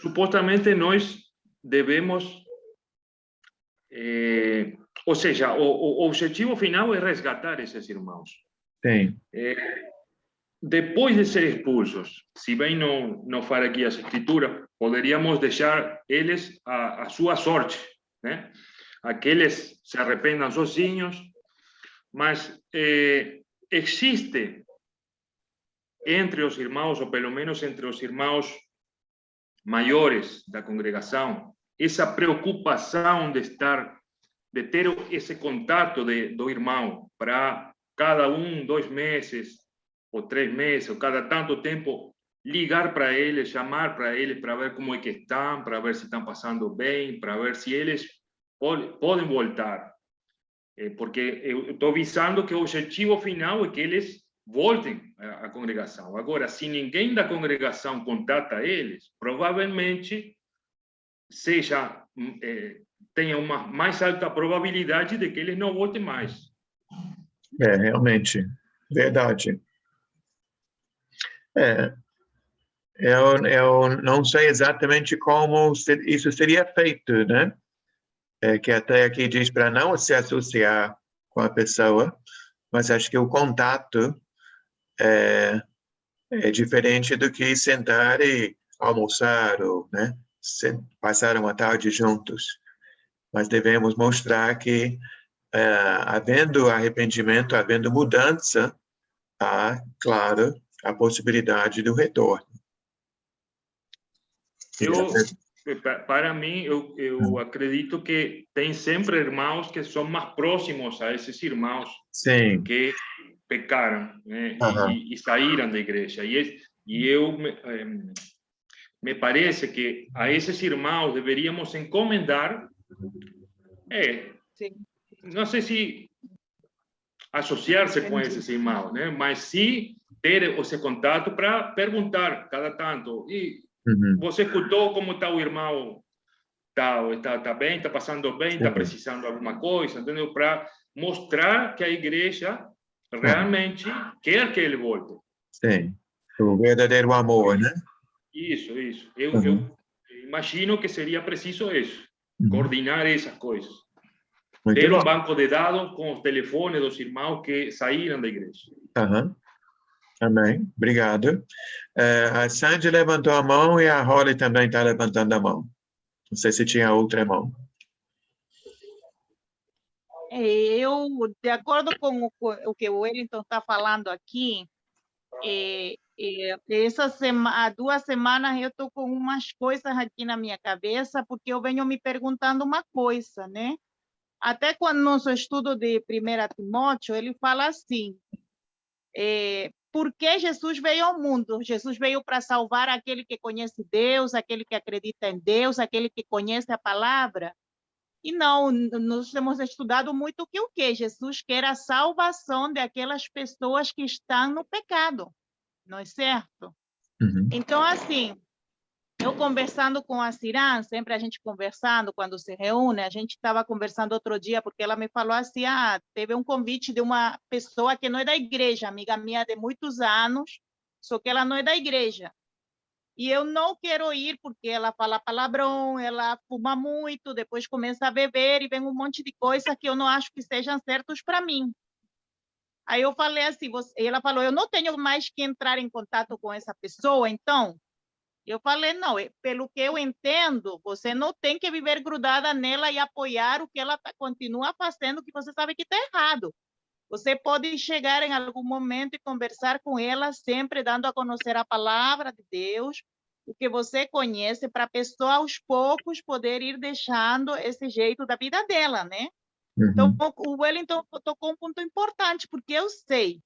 Supostamente nós devemos, ou seja, o objetivo final é resgatar esses irmãos. Sim. Depois de ser expulsos, se bem não fala aqui as escrituras, poderíamos deixar eles a sua sorte, né? Aqueles se arrependam sozinhos, mas existe entre os irmãos, ou pelo menos entre os irmãos maiores da congregação, essa preocupação de ter esse contato do irmão para cada 1, 2 meses, ou 3 meses, ou cada tanto tempo, ligar para eles, chamar para eles, para ver como é que estão, para ver se estão passando bem, para ver se eles podem voltar. Porque eu estou avisando que o objetivo final é que eles voltem à congregação. Agora, se ninguém da congregação contata eles, provavelmente tenha uma mais alta probabilidade de que eles não voltem mais. Realmente, verdade. Eu não sei exatamente como isso seria feito, né? Que até aqui diz para não se associar com a pessoa, mas acho que o contato é diferente do que sentar e almoçar ou, né, passar uma tarde juntos. Mas devemos mostrar que, havendo arrependimento, havendo mudança, há, claro, a possibilidade do retorno. Para mim, eu acredito que tem sempre irmãos que são mais próximos a esses irmãos Sim. que pecaram, né, e saíram da igreja. E eu me parece que a esses irmãos deveríamos encomendar, não sei se associar-se com esses irmãos, né, mas sim ter esse contato para perguntar cada tanto. E você escutou como está o irmão tá bem, está passando bem, está precisando de alguma coisa, entendeu? Para mostrar que a igreja realmente quer que ele volte. Sim, o verdadeiro amor, né? Isso. Eu imagino que seria preciso isso, coordenar essas coisas. Ter banco de dados com os telefones dos irmãos que saíram da igreja. Amém. Obrigado. A Sandy levantou a mão e a Holly também está levantando a mão. Não sei se tinha outra mão. Eu, de acordo com o que o Wellington está falando aqui, há 2 semanas eu estou com umas coisas aqui na minha cabeça, porque eu venho me perguntando uma coisa, né? Até quando nosso estudo de 1 Timóteo, ele fala assim, por que Jesus veio ao mundo? Jesus veio para salvar aquele que conhece Deus, aquele que acredita em Deus, aquele que conhece a palavra. E não, nós temos estudado muito que o quê? Jesus quer a salvação daquelas pessoas que estão no pecado, não é certo? Então, assim, eu conversando com a Ciran, sempre a gente conversando, quando se reúne, a gente estava conversando outro dia, porque ela me falou assim, teve um convite de uma pessoa que não é da igreja, amiga minha de muitos anos, só que ela não é da igreja. E eu não quero ir, porque ela fala palavrão, ela fuma muito, depois começa a beber e vem um monte de coisas que eu não acho que sejam certos para mim. Aí eu falei assim, ela falou, eu não tenho mais que entrar em contato com essa pessoa, então... Eu falei, não, pelo que eu entendo, você não tem que viver grudada nela e apoiar o que ela continua fazendo, que você sabe que está errado. Você pode chegar em algum momento e conversar com ela, sempre dando a conhecer a palavra de Deus, o que você conhece, para a pessoa, aos poucos, poder ir deixando esse jeito da vida dela, né? Então, o Wellington tocou um ponto importante, porque eu sei,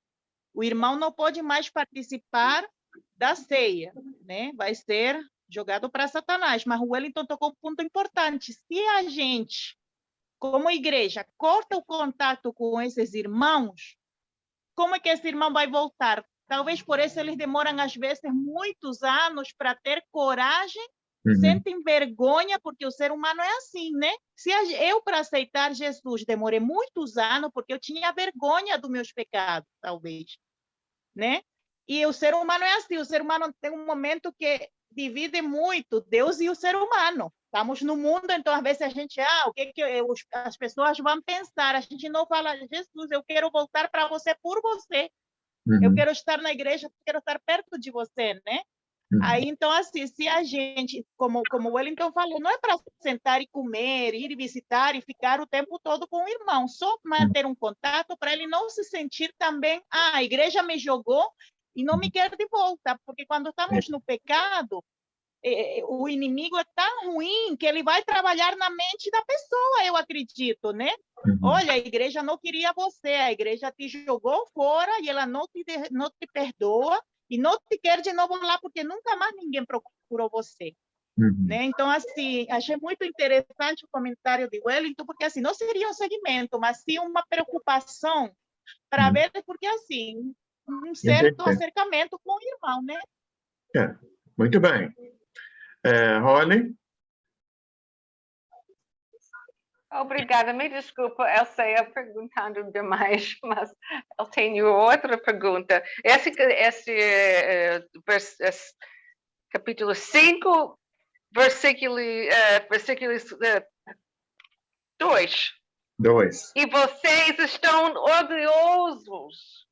o irmão não pode mais participar da ceia, né? Vai ser jogado para Satanás. Mas o Wellington tocou um ponto importante. Se a gente, como igreja, corta o contato com esses irmãos, como é que esse irmão vai voltar? Talvez por isso eles demoram, às vezes, muitos anos para ter coragem, sentem vergonha, porque o ser humano é assim, né? Se eu, para aceitar Jesus, demorei muitos anos, porque eu tinha vergonha dos meus pecados, talvez, né? E o ser humano é assim, o ser humano tem um momento que divide muito Deus e o ser humano. Estamos no mundo, então às vezes a gente, o que as pessoas vão pensar? A gente não fala, Jesus, eu quero voltar para você por você. Eu quero estar na igreja, quero estar perto de você, né? Aí, então, assim, se a gente, como o Wellington falou, não é para sentar e comer, ir visitar e ficar o tempo todo com o irmão, só manter um contato para ele não se sentir também, a igreja me jogou e não me quer de volta, porque quando estamos no pecado, o inimigo é tão ruim que ele vai trabalhar na mente da pessoa, eu acredito, né? Olha, a igreja não queria você, a igreja te jogou fora e ela não te perdoa e não te quer de novo lá, porque nunca mais ninguém procurou você. Né? Então, assim, achei muito interessante o comentário de Wellington, porque assim, não seria um segmento, mas sim uma preocupação para ver, porque assim, um certo acercamento com o irmão, né? Muito bem. Holly? Obrigada, me desculpa, eu sei, eu perguntando demais, mas eu tenho outra pergunta. Esse capítulo 5, versículo 2. E vocês estão orgulhosos.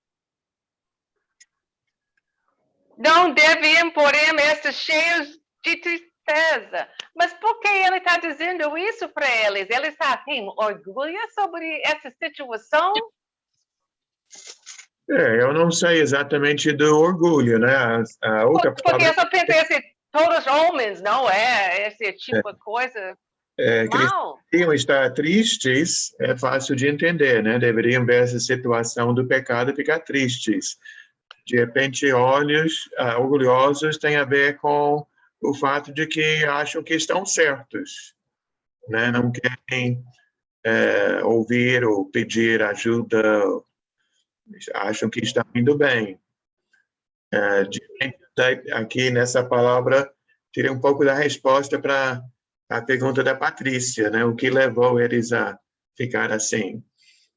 Não devem, porém, estar cheios de tristeza. Mas por que ele está dizendo isso para eles? Ele está tem orgulho sobre essa situação? Eu não sei exatamente do orgulho, né? A outra porque eu só pensei assim, todos os homens, não é? Esse tipo de coisa mal. Que deveriam estar tristes, é fácil de entender, né? Deveriam ver essa situação do pecado e ficar tristes. De repente, olhos orgulhosos tem a ver com o fato de que acham que estão certos, né? Não querem ouvir ou pedir ajuda, acham que estão indo bem. De repente, aqui nessa palavra, tirei um pouco da resposta para a pergunta da Patrícia, né? O que levou eles a ficar assim?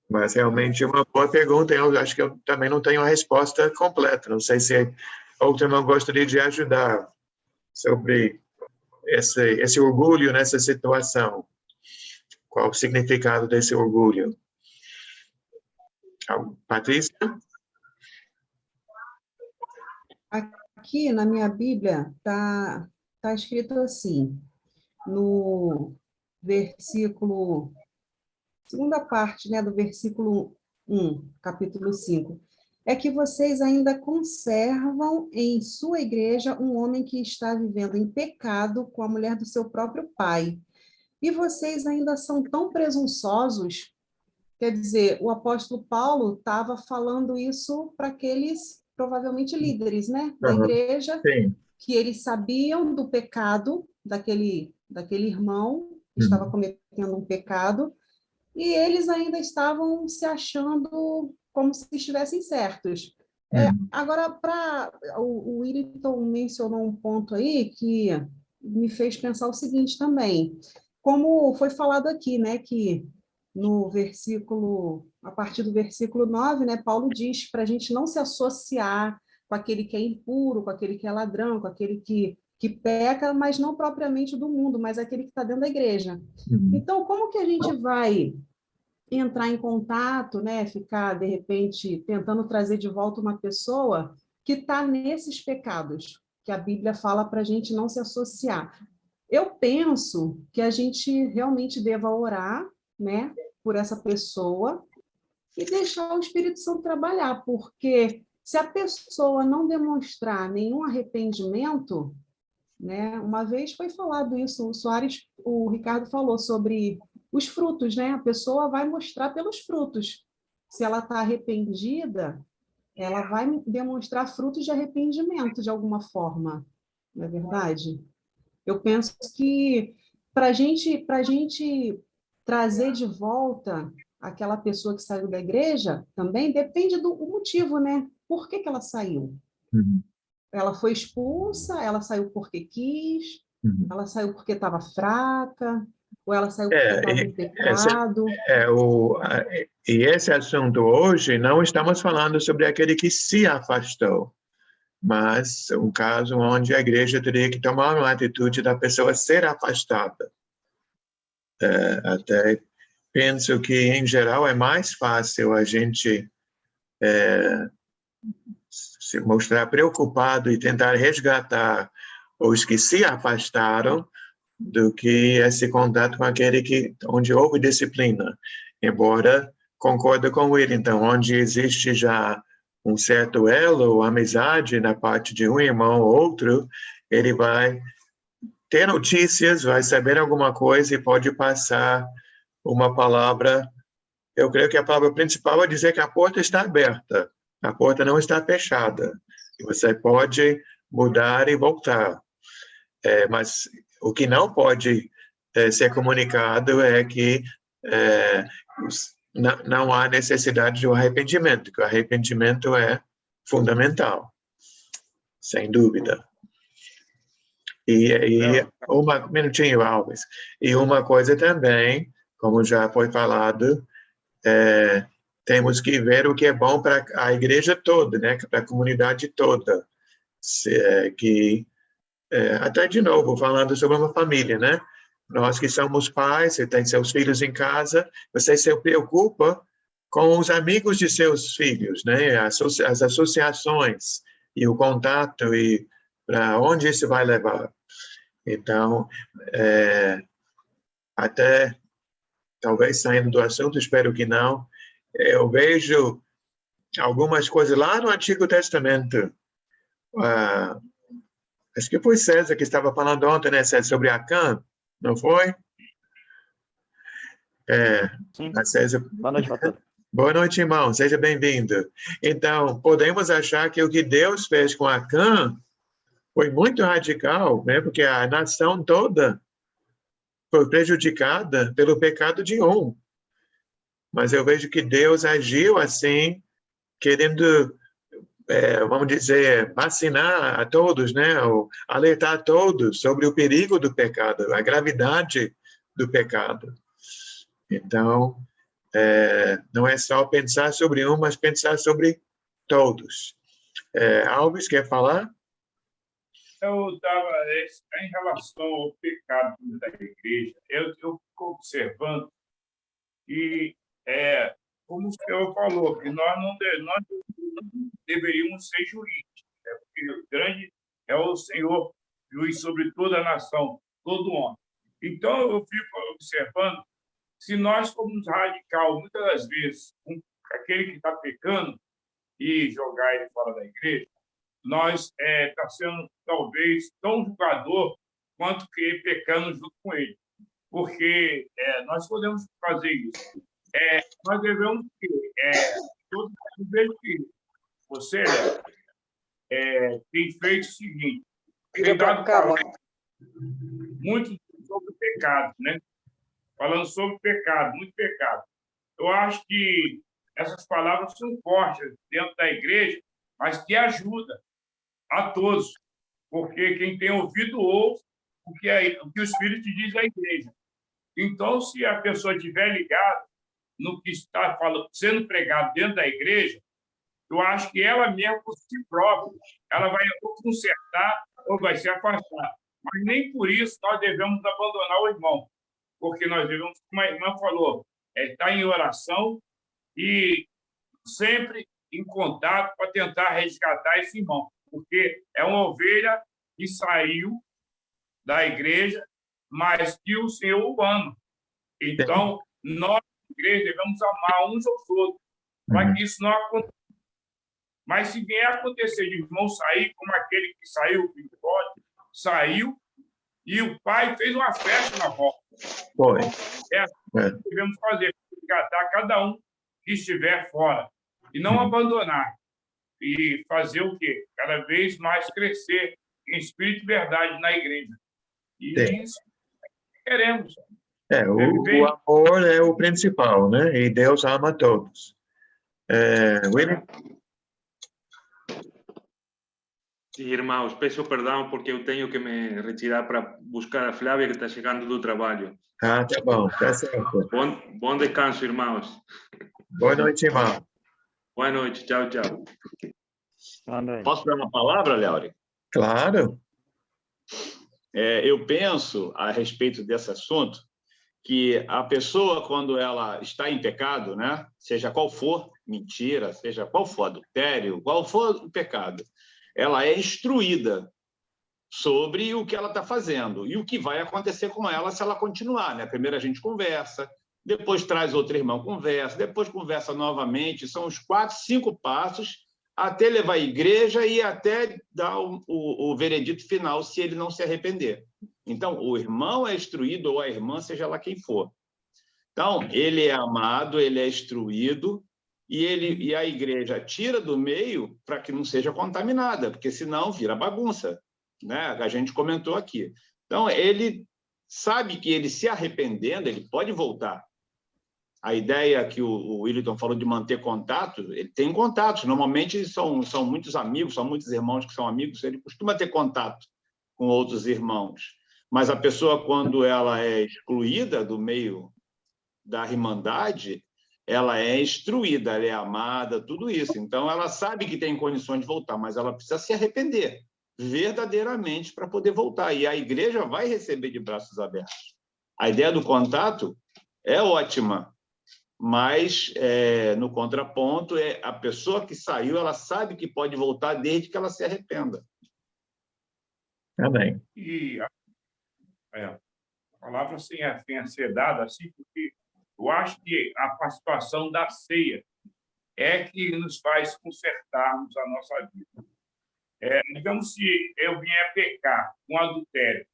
Mas realmente é uma boa pergunta. Eu acho que eu também não tenho a resposta completa. Não sei se outro irmão gostaria de ajudar sobre esse orgulho nessa situação. Qual o significado desse orgulho? Patrícia? Aqui na minha Bíblia tá escrito assim, no versículo, segunda parte, né, do versículo 1, capítulo 5, é que vocês ainda conservam em sua igreja um homem que está vivendo em pecado com a mulher do seu próprio pai. E vocês ainda são tão presunçosos. Quer dizer, o apóstolo Paulo estava falando isso para aqueles, provavelmente, líderes, né, da igreja, Sim. que eles sabiam do pecado daquele irmão que estava cometendo um pecado, e eles ainda estavam se achando como se estivessem certos. Agora, o Wellington mencionou um ponto aí que me fez pensar o seguinte também, como foi falado aqui, né, que no versículo, a partir do versículo 9, né, Paulo diz para a gente não se associar com aquele que é impuro, com aquele que é ladrão, com aquele que peca, mas não propriamente do mundo, mas aquele que está dentro da igreja. Então, como que a gente vai entrar em contato, né, ficar, de repente, tentando trazer de volta uma pessoa que está nesses pecados, que a Bíblia fala para a gente não se associar? Eu penso que a gente realmente deva orar, né, por essa pessoa e deixar o Espírito Santo trabalhar, porque se a pessoa não demonstrar nenhum arrependimento, né, uma vez foi falado isso, o Ricardo falou sobre os frutos, né? A pessoa vai mostrar pelos frutos. Se ela está arrependida, ela vai demonstrar frutos de arrependimento de alguma forma, não é verdade? Eu penso que para a gente trazer de volta aquela pessoa que saiu da igreja, também depende do motivo, né? Por que ela saiu? Ela foi expulsa, ela saiu porque quis, ela saiu porque estava fraca, ou ela saiu porque estava em pecado. E esse assunto hoje, não estamos falando sobre aquele que se afastou, mas um caso onde a igreja teria que tomar uma atitude da pessoa ser afastada. Até penso que, em geral, é mais fácil a gente se mostrar preocupado e tentar resgatar os que se afastaram do que esse contato com aquele onde houve disciplina. Embora concordo com ele, então, onde existe já um certo elo, amizade na parte de um irmão ou outro, ele vai ter notícias, vai saber alguma coisa e pode passar uma palavra. Eu creio que a palavra principal é dizer que a porta está aberta, a porta não está fechada. Você pode mudar e voltar. Mas o que não pode ser comunicado é que não há necessidade de um arrependimento, que o arrependimento é fundamental, sem dúvida. Um minutinho, Alves. E uma coisa também, como já foi falado, temos que ver o que é bom para a igreja toda, né? Para a comunidade toda. Até de novo, falando sobre uma família, né? Nós que somos pais, você tem seus filhos em casa, você se preocupa com os amigos de seus filhos, né? As associações e o contato e para onde isso vai levar. Então, até talvez saindo do assunto, espero que não, eu vejo algumas coisas lá no Antigo Testamento. Acho que foi César que estava falando ontem, né, César, sobre Acã, não foi? Sim. César... Boa noite, pastor. Boa noite, irmão. Seja bem-vindo. Então, podemos achar que o que Deus fez com Acã foi muito radical, né? Porque a nação toda foi prejudicada pelo pecado de um. Mas eu vejo que Deus agiu assim, querendo vamos dizer, vacinar a todos, né? Ou alertar a todos sobre o perigo do pecado, a gravidade do pecado. Então, não é só pensar sobre um, mas pensar sobre todos. Alves, quer falar? Eu estava em relação ao pecado da igreja. Eu fico observando que, como o senhor falou, que nós não deveríamos ser juízes, né? Porque o grande é o Senhor, juiz sobre toda a nação, todo homem. Então, eu fico observando, se nós formos radical, muitas das vezes, com aquele que está pecando e jogar ele fora da igreja, nós está sendo, talvez, tão julgador quanto que pecando junto com ele. Porque nós podemos fazer isso. Nós devemos ter, todos vejo que você tem feito o seguinte, tem dado muito sobre o pecado, né? Falando sobre pecado, muito pecado. Eu acho que essas palavras são fortes dentro da igreja, mas que ajudam a todos, porque quem tem ouvido ouve o que o Espírito diz à igreja. Então, se a pessoa estiver ligada no que está sendo pregado dentro da igreja, eu acho que ela mesma, por si própria, ela vai ou consertar ou vai se afastar. Mas nem por isso nós devemos abandonar o irmão, porque nós devemos, como a irmã falou, estar em oração e sempre em contato para tentar resgatar esse irmão, porque é uma ovelha que saiu da igreja, mas que o Senhor o ama. Então, nós, igreja, devemos amar uns aos outros, para que isso não aconteça. Mas se vier a acontecer de irmão sair, como aquele que saiu, o filho saiu, e o pai fez uma festa na volta. Foi. É assim que devemos fazer, resgatar cada um que estiver fora, e não abandonar, e fazer o quê? Cada vez mais crescer em espírito e verdade na igreja. E isso queremos. O amor é o principal, né? E Deus ama todos. William? Irmãos, peço perdão porque eu tenho que me retirar para buscar a Flávia que está chegando do trabalho. Tá bom, tá certo. Bom descanso, irmãos. Boa noite, irmão. Boa noite, tchau, tchau. Posso dar uma palavra, Léo? Claro. Eu penso, a respeito desse assunto, que a pessoa, quando ela está em pecado, né, seja qual for, mentira, seja qual for adultério, qual for o pecado, ela é instruída sobre o que ela está fazendo e o que vai acontecer com ela se ela continuar, né? Primeiro a gente conversa, depois traz outro irmão, conversa, depois conversa novamente, são os 4, 5 passos até levar à igreja e até dar o veredito final se ele não se arrepender. Então, o irmão é instruído, ou a irmã, seja lá quem for. Então, ele é amado, ele é instruído, e a igreja tira do meio para que não seja contaminada, porque senão vira bagunça, né? A gente comentou aqui. Então, ele sabe que ele se arrependendo, ele pode voltar. A ideia que o Willington falou de manter contato, ele tem contatos. Normalmente são muitos amigos, são muitos irmãos que são amigos, ele costuma ter contato com outros irmãos. Mas a pessoa, quando ela é excluída do meio da irmandade, ela é instruída, ela é amada, tudo isso. Então, ela sabe que tem condições de voltar, mas ela precisa se arrepender verdadeiramente para poder voltar. E a igreja vai receber de braços abertos. A ideia do contato é ótima, mas, no contraponto, a pessoa que saiu, ela sabe que pode voltar desde que ela se arrependa. Amém. E a palavra assim, tem a ser dada assim, porque eu acho que a participação da ceia é que nos faz consertarmos a nossa vida. Digamos, se eu vier pecar com adultério,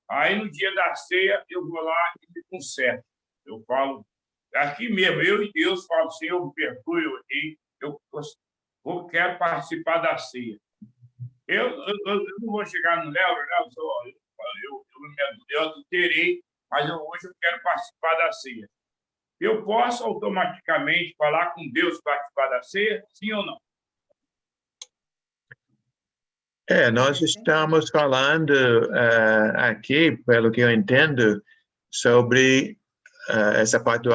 aí no dia da ceia eu vou lá e me conserto. Eu falo, aqui mesmo, eu e Deus, falo, Senhor, me perdoe, eu quero participar da ceia. Eu não vou chegar no Léo, eu adulterei, mas hoje eu quero participar da ceia. Eu posso automaticamente falar com Deus e participar da ceia? Sim ou não? Nós estamos falando aqui, pelo que eu entendo, sobre essa parte do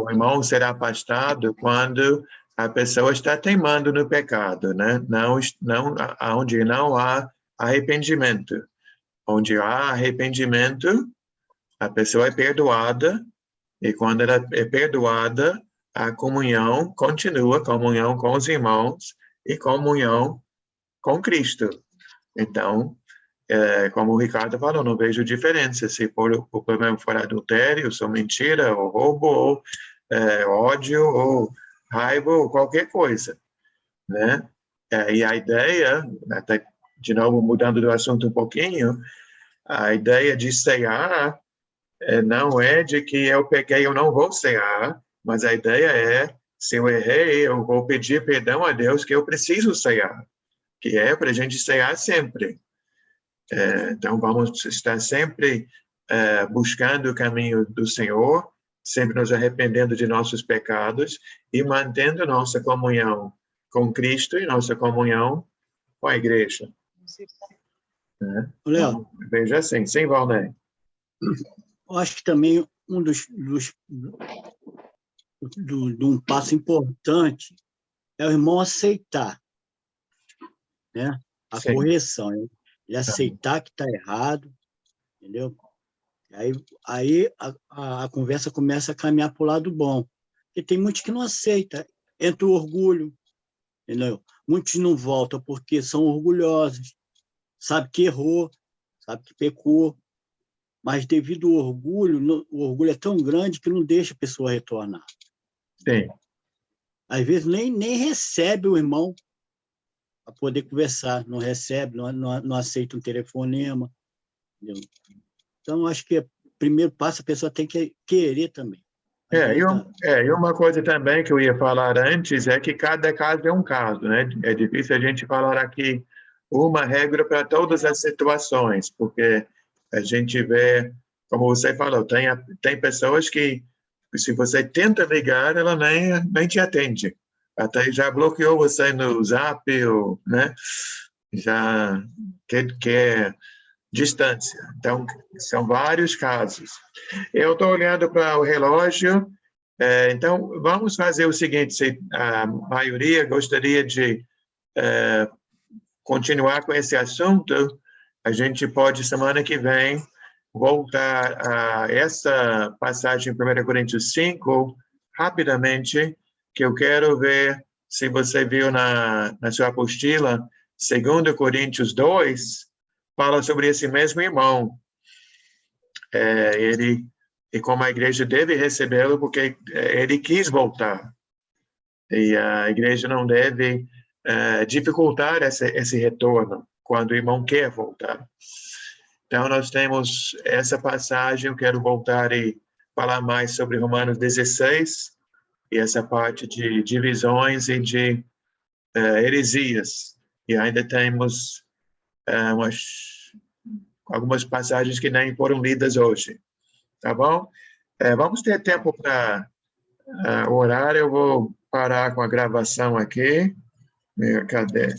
o irmão ser afastado quando a pessoa está teimando no pecado, né? Onde não há arrependimento. Onde há arrependimento, a pessoa é perdoada, e quando ela é perdoada, a comunhão continua, comunhão com os irmãos e comunhão com Cristo. Então, como o Ricardo falou, não vejo diferença. Se o problema for adultério, ou mentira, ou roubo, ou ódio, ou raiva, ou qualquer coisa, né? E a ideia, até de novo mudando do assunto um pouquinho, a ideia de cear não é de que eu pequei, eu não vou cear, mas a ideia é, se eu errei, eu vou pedir perdão a Deus que eu preciso cear, que é para a gente cear sempre. Então, vamos estar sempre buscando o caminho do Senhor, sempre nos arrependendo de nossos pecados e mantendo nossa comunhão com Cristo e nossa comunhão com a igreja. Léo, então, veja assim, sim, Valnei. Eu acho que também um passo importante é o irmão aceitar, né? A Sim. correção, ele aceitar que está errado, entendeu? Aí a conversa começa a caminhar para o lado bom. Porque tem muitos que não aceitam, entra o orgulho, entendeu? Muitos não voltam porque são orgulhosos, sabe que errou, sabe que pecou, mas devido ao orgulho, o orgulho é tão grande que não deixa a pessoa retornar. Sim. Às vezes nem recebe o irmão para poder conversar, não recebe, não aceita um telefonema. Entendeu? Então, acho que o primeiro passo a pessoa tem que querer também. E uma coisa também que eu ia falar antes é que cada caso é um caso, né? É difícil a gente falar aqui uma regra para todas as situações, porque a gente vê, como você falou, tem pessoas que, se você tenta ligar, ela nem te atende. Até já bloqueou você no Zap, né? Já quer distância. Então, são vários casos. Eu estou olhando para o relógio, então, vamos fazer o seguinte, se a maioria gostaria de continuar com esse assunto, a gente pode, semana que vem, voltar a essa passagem em 1 Coríntios 5, rapidamente, que eu quero ver se você viu na sua apostila, 2 Coríntios 2, fala sobre esse mesmo irmão. E como a igreja deve recebê-lo, porque ele quis voltar. E a igreja não deve dificultar esse retorno, quando o irmão quer voltar. Então, nós temos essa passagem, eu quero voltar e falar mais sobre Romanos 16, e essa parte de divisões e de heresias. E ainda temos algumas passagens que nem foram lidas hoje. Tá bom? Vamos ter tempo para orar, eu vou parar com a gravação aqui. Cadê?